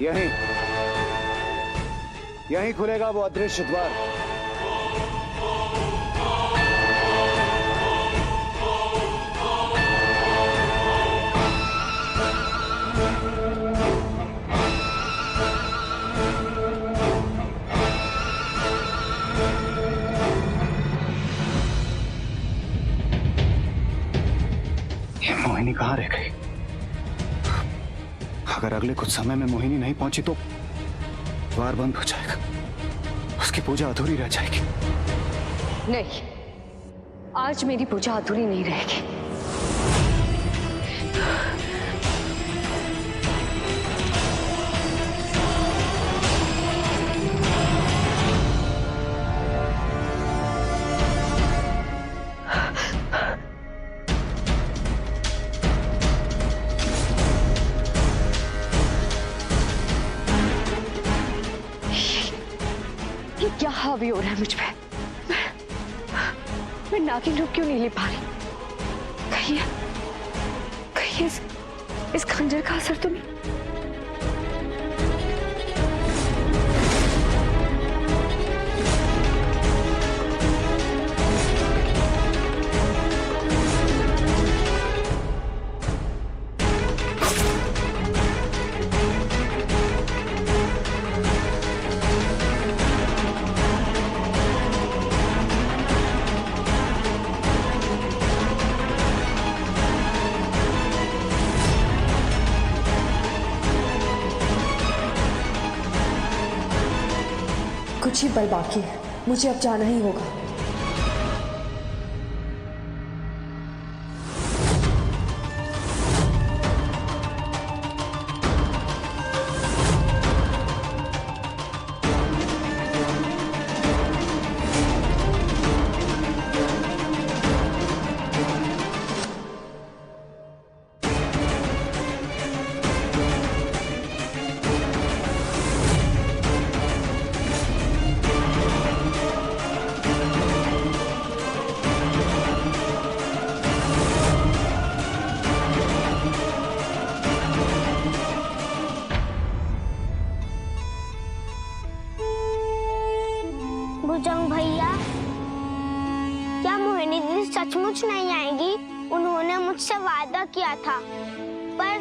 यहीं यहीं खुलेगा वो अदृश्य द्वार। ये मोहिनी कहाँ रह गई? अगर अगले कुछ समय में मोहिनी नहीं पहुंची तो द्वार बंद हो जाएगा, उसकी पूजा अधूरी रह जाएगी। नहीं, आज मेरी पूजा अधूरी नहीं रहेगी। क्या हावी हो रहा है मुझ पे? मैं नागिन रूप क्यों नहीं ले पा रही? कहीं इस खंजर का असर तो नहीं? कुछ ही पल बाकी है, मुझे अब जाना ही होगा। भुजंग भैया, क्या मोहिनी दीदी सचमुच नहीं आएंगी? उन्होंने मुझसे वादा किया था। पर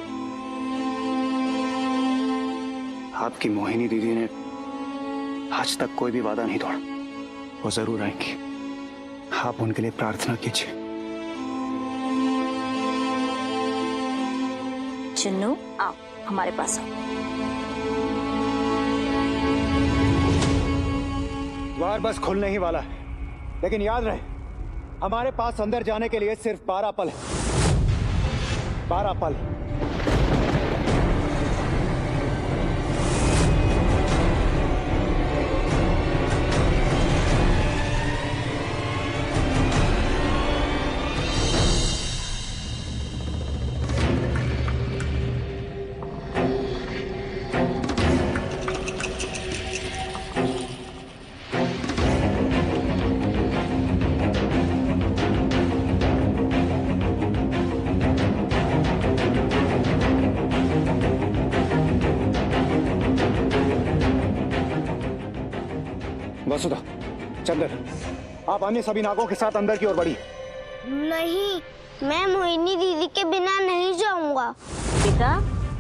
आपकी मोहिनी दीदी ने आज तक कोई भी वादा नहीं तोड़ा। वो जरूर आएंगी, आप उनके लिए प्रार्थना कीजिए। चिन्नू, आओ हमारे पास आओ। द्वार बस खुलने ही वाला है, लेकिन याद रहे हमारे पास अंदर जाने के लिए सिर्फ 12 पल है। 12 पल। वसुधा, चंदर, आप अन्य सभी नागों के साथ अंदर की ओर बढ़िए। नहीं, मैं मोहिनी दीदी के बिना नहीं जाऊंगा। बेटा,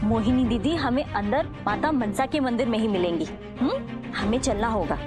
मोहिनी दीदी हमें अंदर माता मनसा के मंदिर में ही मिलेंगी। हमें चलना होगा।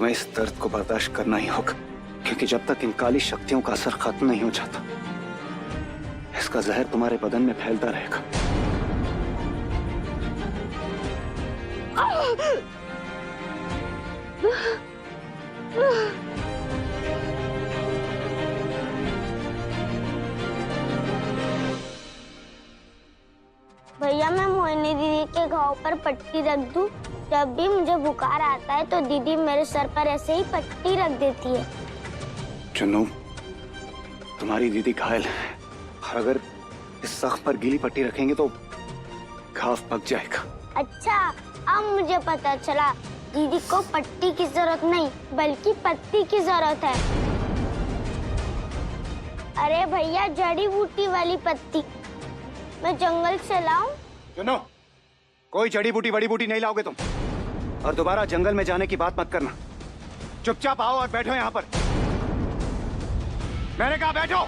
तुम्हें इस दर्द को बर्दाश्त करना ही होगा, क्योंकि जब तक इन काली शक्तियों का असर खत्म नहीं हो जाता, इसका जहर तुम्हारे बदन में फैलता रहेगा। भैया मैं मोहिनी दीदी के घाव पर पट्टी रख दूं? जब भी मुझे बुखार आता है तो दीदी मेरे सर पर ऐसे ही पट्टी रख देती है। चुन्नू, तुम्हारी दीदी घायल है और अगर इस जख्म पर गीली पट्टी रखेंगे तो घाव पक जाएगा। अच्छा, अब मुझे पता चला दीदी को पट्टी की जरूरत नहीं बल्कि पत्ती की जरूरत है। अरे भैया, जड़ी बूटी वाली पत्ती मैं जंगल से लाऊं? चुन्नू, कोई जड़ी बूटी बड़ी बूटी नहीं लाओगे तुम, और दोबारा जंगल में जाने की बात मत करना। चुपचाप आओ और बैठो यहाँ पर। मैंने कहा बैठो।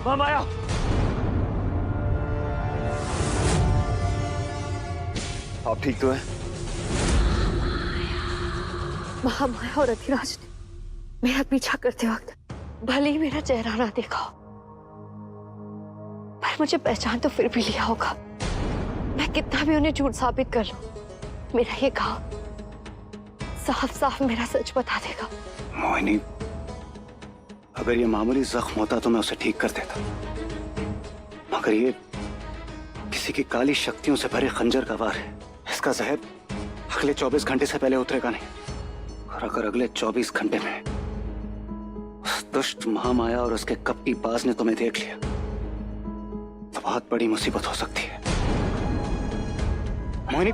माया, आप ठीक तो है? महामाया और अधिराज ने मेरा पीछा करते वक्त भले ही मेरा चेहरा ना देखा हो, पर मुझे पहचान तो फिर भी लिया होगा। मैं कितना भी उन्हें झूठ साबित कर लूं, मेरा ये घाव साफ साफ मेरा सच बता देगा। मोहिनी, अगर ये मामूली जख्म होता तो मैं उसे ठीक कर देता, मगर ये किसी की काली शक्तियों से भरे खंजर का वार है। इसका जहर अगले 24 घंटे से पहले उतरेगा नहीं, और अगर अगले 24 घंटे में उस दुष्ट महामाया और उसके कपटी बाज ने तुम्हें देख लिया तो बहुत बड़ी मुसीबत हो सकती है। मोहिनी,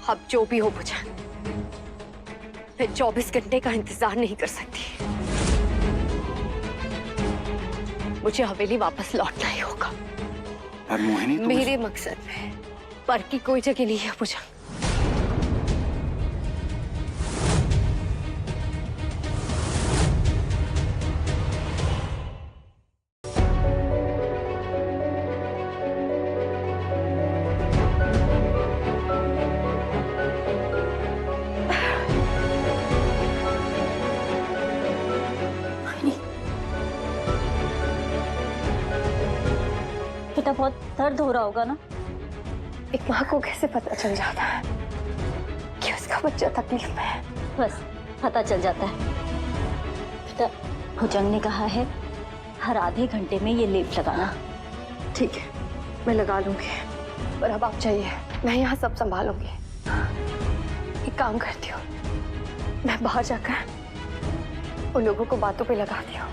अब जो भी हो बुझा, मैं 24 घंटे का इंतजार नहीं कर सकती। मुझे हवेली वापस लौटना ही होगा। और मोहिनी, मेरे मकसद में पर की कोई जगह नहीं है पूजा। बेटा, बहुत दर्द हो रहा होगा ना? एक माँ को कैसे पता चल जाता है कि उसका बच्चा तकलीफ में है? बस पता चल जाता है। बेटा, भुजंग ने कहा है हर आधे घंटे में ये लेप लगाना। ठीक है, मैं लगा लूंगी, पर अब आप चाहिए, मैं यहाँ सब संभालूंगी। एक काम करती हूँ, मैं बाहर जाकर उन लोगों को बातों पे लगाती हूँ,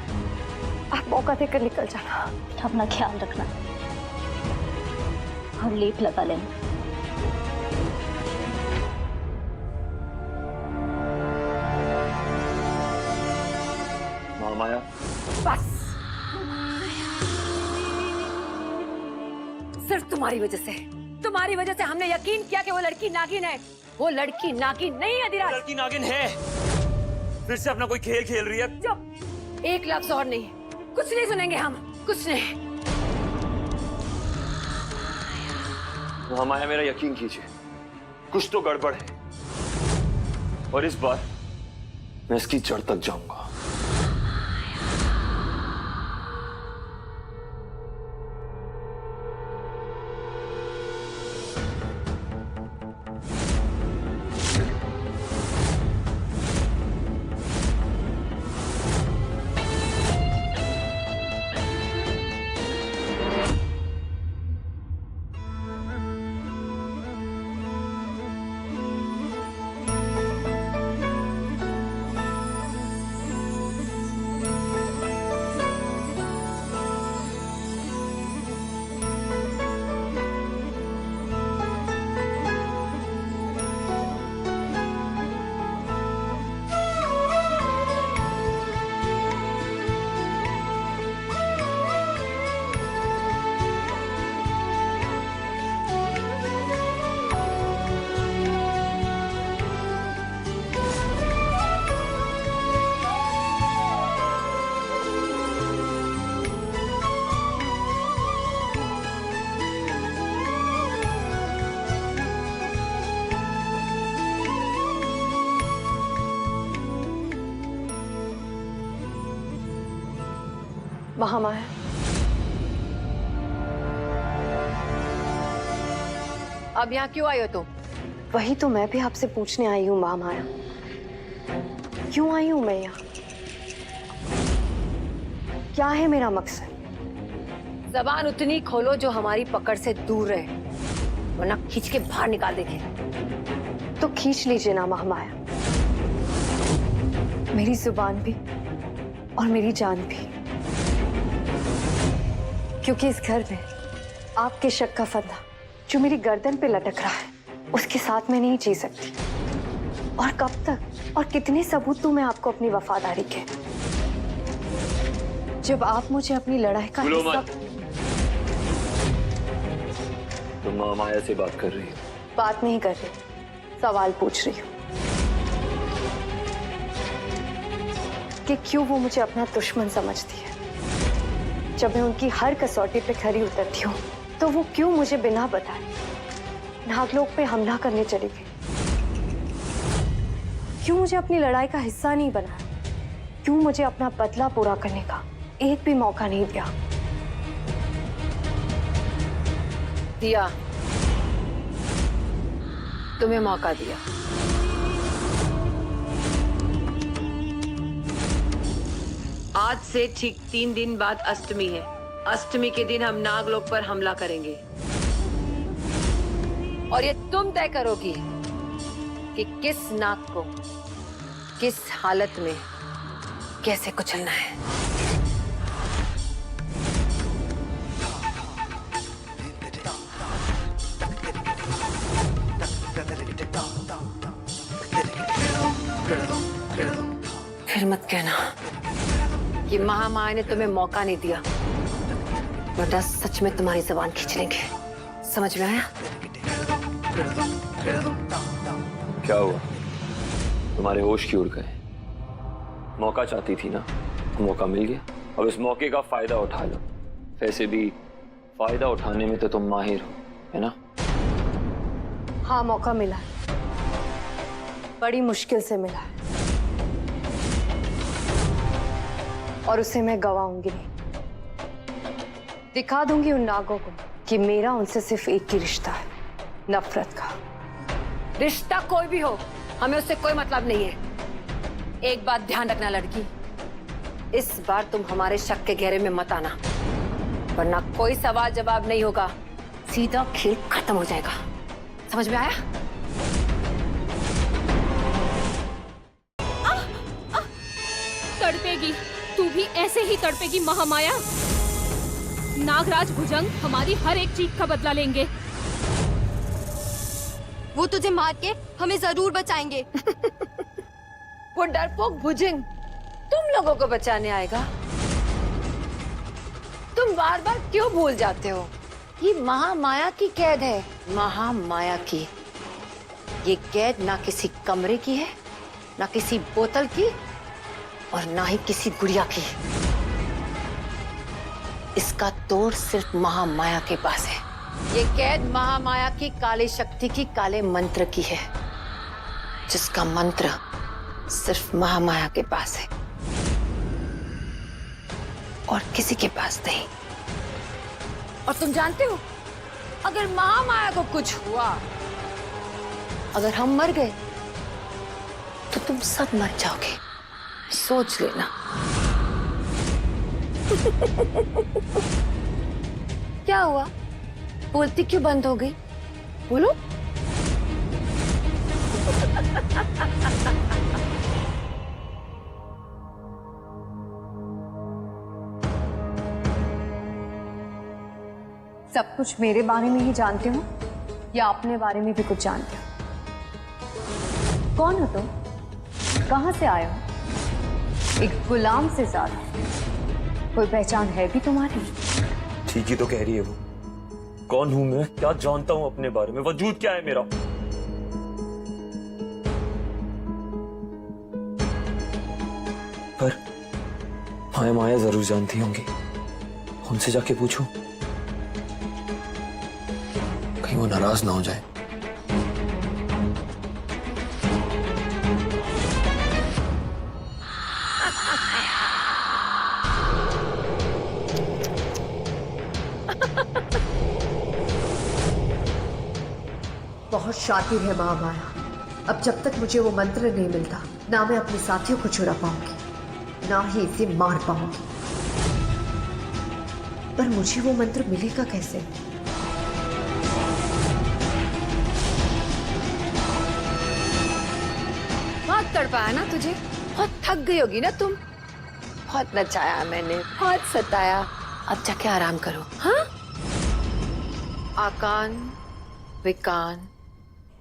आप मौका देकर निकल जाना। अपना ख्याल रखना और लेप लगा लेना। माया, बस सिर्फ तुम्हारी वजह से हमने यकीन किया कि वो लड़की नागिन है। वो लड़की नागिन नहीं है अधिराज। लड़की नागिन है। फिर से अपना कोई खेल खेल रही है। चुप, एक लफ्ज और नहीं, कुछ नहीं सुनेंगे हम, कुछ नहीं। महामाया, मेरा यकीन कीजिए, कुछ तो गड़बड़ है और इस बार मैं इसकी जड़ तक जाऊंगा। महामाया, अब यहाँ क्यों आई हो तुम? वही तो मैं भी आपसे पूछने आई हूँ महामाया, क्यों आई हूँ मैं यहाँ? क्या है मेरा मकसद? जबान उतनी खोलो जो हमारी पकड़ से दूर रहे, वरना खींच के बाहर निकाल देंगे। तो खींच लीजिए ना महामाया, मेरी जुबान भी और मेरी जान भी, क्योंकि इस घर में आपके शक का फंदा जो मेरी गर्दन पे लटक रहा है, उसके साथ मैं नहीं जी सकती। और कब तक और कितने सबूत दूं मैं आपको अपनी वफादारी के, जब आप मुझे अपनी लड़ाई का हिस्सा... तुम महामाया से बात कर रही हो? बात नहीं कर रही, सवाल पूछ रही हूँ कि क्यों वो मुझे अपना दुश्मन समझती है। जब मैं उनकी हर कसौटी पे खरी उतरती हूँ तो वो क्यों मुझे बिना बताए नागलोक पे हमला करने चली गई? क्यों मुझे अपनी लड़ाई का हिस्सा नहीं बनाया? क्यों मुझे अपना बदला पूरा करने का एक भी मौका नहीं दिया? दिया, तुम्हें मौका दिया। आज से ठीक 3 दिन बाद अष्टमी है। अष्टमी के दिन हम नागलोक पर हमला करेंगे और ये तुम तय करोगी कि किस नाग को किस हालत में कैसे कुचलना है। फिर मत कहना कि महामाया ने तुम्हें मौका नहीं दिया, वरना सच में तुम्हारी जबान खींच लेंगे। समझ में आया? क्या हुआ? तुम्हारे होश क्यों उड़ गए? मौका चाहती थी ना, मौका मिल गया। अब इस मौके का फायदा उठा लो। वैसे भी फायदा उठाने में तो तुम माहिर हो, है ना? हाँ, मौका मिला, बड़ी मुश्किल से मिला है और उसे मैं गवाऊंगी नहीं। दिखा दूंगी उन नागों को कि मेरा उनसे सिर्फ एक ही रिश्ता है, नफरत का। रिश्ता कोई भी हो, हमें उससे कोई मतलब नहीं है। एक बात ध्यान रखना लड़की, इस बार तुम हमारे शक के घेरे में मत आना, वरना कोई सवाल जवाब नहीं होगा, सीधा खेल खत्म हो जाएगा। समझ में आया? तड़पेगी, तू भी ऐसे ही तड़पेगी महामाया। नागराज भुजंग हमारी हर एक चीख का बदला लेंगे। वो तुझे मार के हमें जरूर बचाएंगे। वो डरपोक भुजंग तुम लोगों को बचाने आएगा? तुम बार बार क्यों भूल जाते हो? ये महामाया की कैद है, महामाया की। ये कैद ना किसी कमरे की है, ना किसी बोतल की और ना ही किसी गुड़िया की। इसका तोड़ सिर्फ महामाया के पास है। ये कैद महामाया की काली शक्ति की काले मंत्र की है, जिसका मंत्र सिर्फ महामाया के पास है और किसी के पास नहीं। और तुम जानते हो, अगर महामाया को कुछ हुआ, अगर हम मर गए, तो तुम सब मर जाओगे, सोच लेना। क्या हुआ? बोलती क्यों बंद हो गई? बोलो। सब कुछ मेरे बारे में ही जानते हो या अपने बारे में भी कुछ जानते हो? कौन हो तुम? कहां से आए हो? एक गुलाम से ज्यादा कोई पहचान है भी तुम्हारी? ठीक ही तो कह रही है वो। कौन हूं मैं, क्या जानता हूं अपने बारे में, वजूद क्या है मेरा? पर माया माया जरूर जानती होंगी। उनसे जाके पूछूं, कहीं वो नाराज ना हो जाए। बहुत शातिर है महामाया। अब जब तक मुझे वो मंत्र नहीं मिलता, ना मैं अपने साथियों को छुड़ा पाऊंगी, ना ही इसे मार पाऊंगी। पर मुझे वो मंत्र मिलेगा कैसे? बहुत तड़पाया ना तुझे? बहुत थक गई होगी ना तुम? बहुत नचाया मैंने, बहुत सताया। अब जाके आराम करो। हाँ? आकान विकान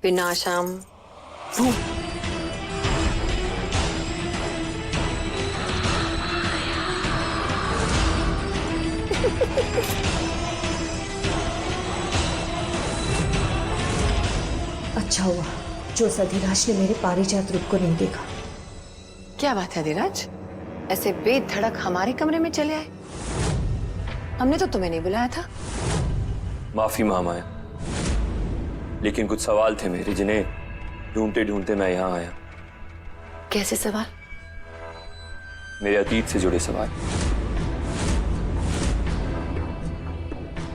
विनाशम भू। अच्छा हुआ जो उस अधिराज ने मेरे पारिजात रूप को नहीं देखा। क्या बात है अधिराज, ऐसे बेधड़क हमारे कमरे में चले आए? हमने तो तुम्हें नहीं बुलाया था। माफी महामाया, लेकिन कुछ सवाल थे मेरे, जिन्हें ढूंढते ढूंढते मैं यहां आया। कैसे सवाल? मेरे अतीत से जुड़े सवाल।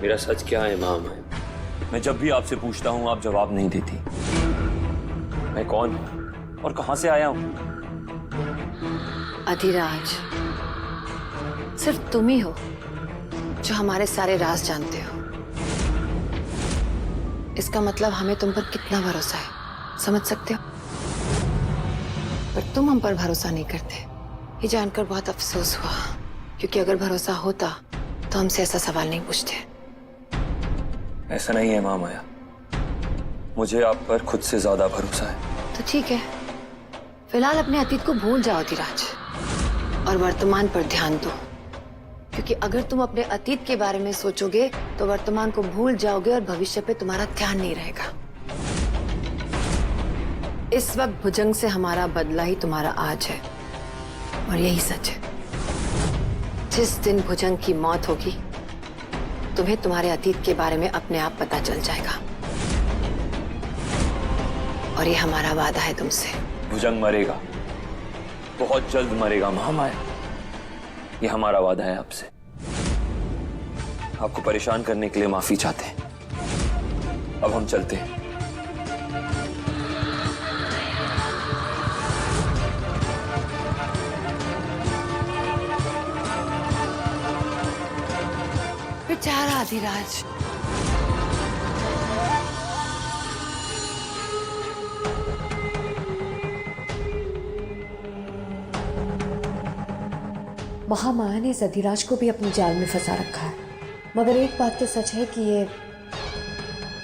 मेरा सच क्या है महामाया? मैं जब भी आपसे पूछता हूं, आप जवाब नहीं देती। मैं कौन हूं और कहां से आया हूं? अधिराज, सिर्फ तुम ही हो जो हमारे सारे राज जानते हो। इसका मतलब हमें तुम पर कितना भरोसा है, समझ सकते हो? पर तुम हम पर भरोसा नहीं करते, ये जानकर बहुत अफसोस हुआ। क्योंकि अगर भरोसा होता तो हमसे ऐसा सवाल नहीं पूछते। ऐसा नहीं है महामाया, मुझे आप पर खुद से ज्यादा भरोसा है। तो ठीक है, फिलहाल अपने अतीत को भूल जाओ अधिराज, और वर्तमान पर ध्यान दो। क्योंकि अगर तुम अपने अतीत के बारे में सोचोगे तो वर्तमान को भूल जाओगे और भविष्य पे तुम्हारा ध्यान नहीं रहेगा। इस वक्त भुजंग से हमारा बदला ही तुम्हारा आज है, और यही सच है। जिस दिन भुजंग की मौत होगी, तुम्हें तुम्हारे अतीत के बारे में अपने आप पता चल जाएगा। और ये हमारा वादा है तुमसे। भुजंग मरेगा, बहुत जल्द मरेगा महामाया, ये हमारा वादा है आपसे। आपको परेशान करने के लिए माफी चाहते हैं। अब हम चलते हैं। बेचारा अधिराज। महामाया ने इस अधिराज को भी अपने जाल में फंसा रखा है। मगर एक बात तो सच है कि ये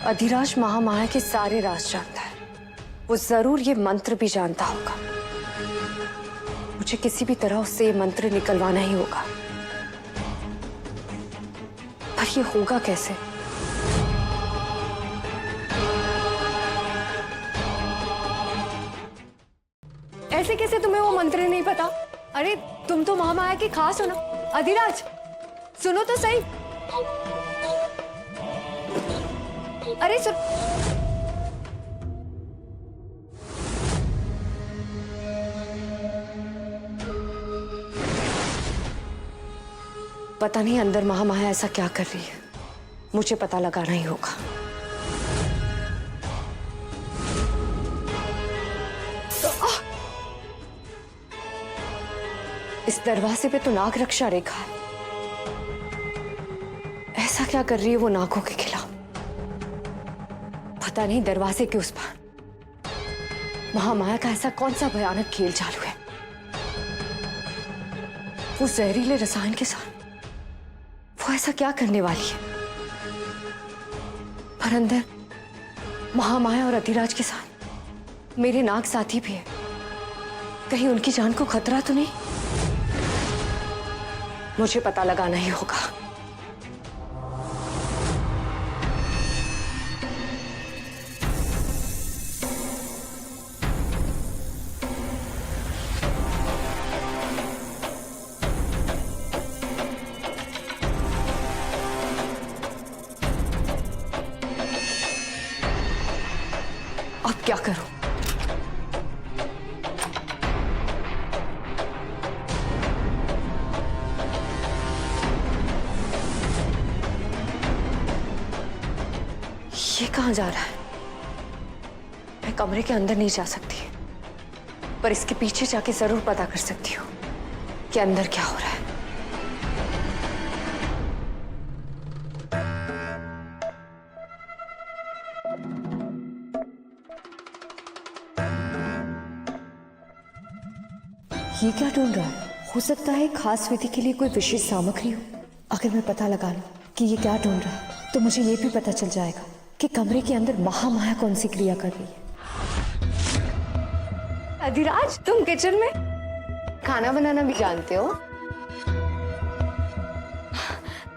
अधिराज महामाया के सारे राज जानता है। वो जरूर ये मंत्र भी जानता होगा। मुझे किसी भी तरह उससे ये मंत्र निकलवाना ही होगा। पर ये होगा कैसे? ऐसे कैसे तुम्हें वो मंत्र नहीं पता? अरे तुम तो महामाया की खास हो ना। अधिराज सुनो तो सही। अरे सुन, पता नहीं अंदर महामाया ऐसा क्या कर रही है, मुझे पता लगाना ही होगा। इस दरवाजे पे तो नाग रक्षा रेखा है, ऐसा क्या कर रही है वो नागों के खिलाफ? पता नहीं दरवाजे के उस पार महामाया का ऐसा कौन सा भयानक खेल चालू है। वो जहरीले रसायन के साथ वो ऐसा क्या करने वाली है? पर अंदर महामाया और अधिराज के साथ मेरे नाग साथी भी है, कहीं उनकी जान को खतरा तो नहीं? मुझे पता लगाना ही होगा। अब क्या करूं? ये कहां जा रहा है? मैं कमरे के अंदर नहीं जा सकती, पर इसके पीछे जाके जरूर पता कर सकती हूँ कि अंदर क्या हो रहा है। ये क्या ढूंढ रहा है? हो सकता है खास विधि के लिए कोई विशेष सामग्री हो। अगर मैं पता लगा लूं कि ये क्या ढूंढ रहा है तो मुझे ये भी पता चल जाएगा कि कमरे के अंदर महामाया कौन सी क्रिया कर रही है। अधिराज, तुम किचन में खाना बनाना भी जानते हो?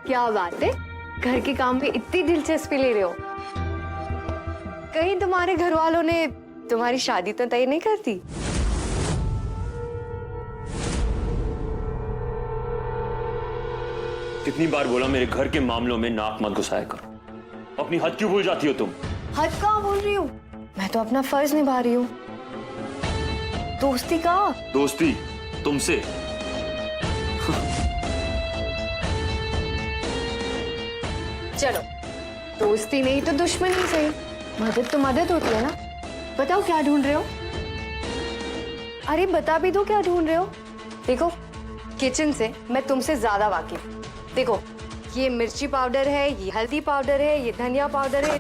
क्या बात है, घर के काम में इतनी दिलचस्पी ले रहे हो। कहीं तुम्हारे घर वालों ने तुम्हारी शादी तो तय नहीं कर दी? कितनी बार बोला मेरे घर के मामलों में नाक मत घुसाया करो। अपनी हद क्यों भूल जाती हो तुम? हद कहाँ बोल रही हूँ, मैं तो अपना फर्ज निभा रही हूँ। दोस्ती का? दोस्ती तुमसे? चलो, दोस्ती नहीं तो दुश्मनी सही, मदद तो मदद होती है ना। बताओ क्या ढूंढ रहे हो? अरे बता भी दो क्या ढूंढ रहे हो। देखो, किचन से मैं तुमसे ज्यादा वाकिफ। देखो, ये मिर्ची पाउडर है, ये हल्दी पाउडर है, ये धनिया पाउडर है।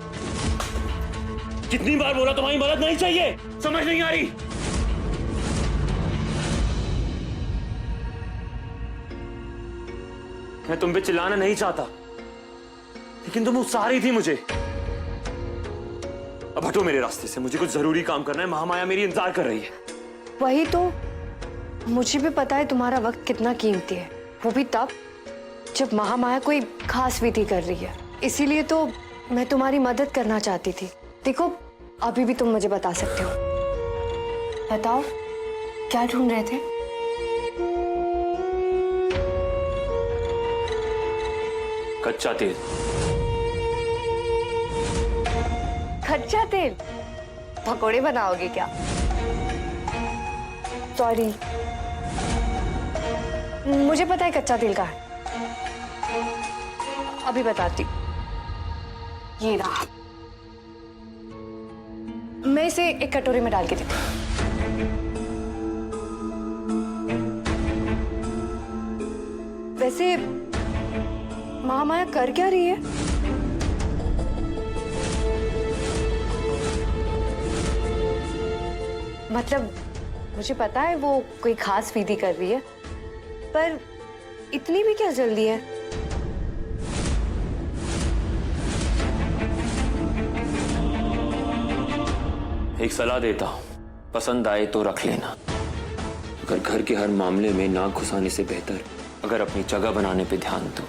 कितनी बार बोला तुम्हारी मदद नहीं चाहिए, समझ नहीं आ रही? मैं तुम पे चिल्लाना नहीं चाहता, लेकिन तुम उकसा रही थी मुझे। अब हटो मेरे रास्ते से, मुझे कुछ जरूरी काम करना है। महामाया मेरी इंतजार कर रही है। वही तो, मुझे भी पता है तुम्हारा वक्त कितना कीमती है, वो भी तब जब महामाया कोई खास विधि कर रही है। इसीलिए तो मैं तुम्हारी मदद करना चाहती थी। देखो, अभी भी तुम मुझे बता सकते हो। बताओ क्या ढूंढ रहे थे? कच्चा तेल। कच्चा तेल? पकोड़े बनाओगे क्या? सॉरी, मुझे पता है कच्चा तेल कहाँ है, अभी बताती। ये रहा, मैं इसे एक कटोरी में डाल के देती हूँ। वैसे महामाया कर क्या रही है? मतलब मुझे पता है वो कोई खास विधि कर रही है, पर इतनी भी क्या जल्दी है? एक सलाह देता हूं, पसंद आए तो रख लेना। अगर घर के हर मामले में नाक घुसाने से बेहतर अगर अपनी जगह बनाने पे ध्यान दो।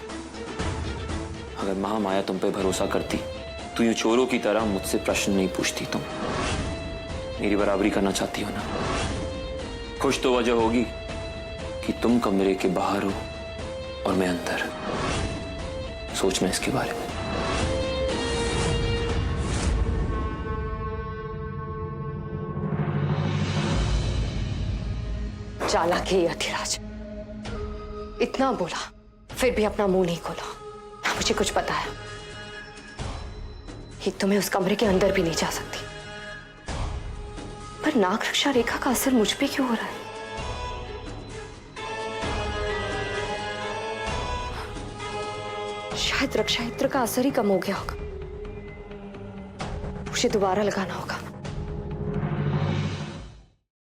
अगर महामाया तुम पे भरोसा करती तो यूं चोरों की तरह मुझसे प्रश्न नहीं पूछती। तुम मेरी बराबरी करना चाहती हो ना? कुछ तो वजह होगी कि तुम कमरे के बाहर हो और मैं अंदर। सोचना इसके बारे में। चालाक है ये अधिराज, इतना बोला फिर भी अपना मुंह नहीं खोला, ना मुझे कुछ बताया कि तुम्हें उस कमरे के अंदर भी नहीं जा सकती। पर नाग रक्षा रेखा का असर मुझ पे क्यों हो रहा है? शायद रक्षा यंत्र का असर ही कम हो गया होगा, मुझे दोबारा लगाना होगा।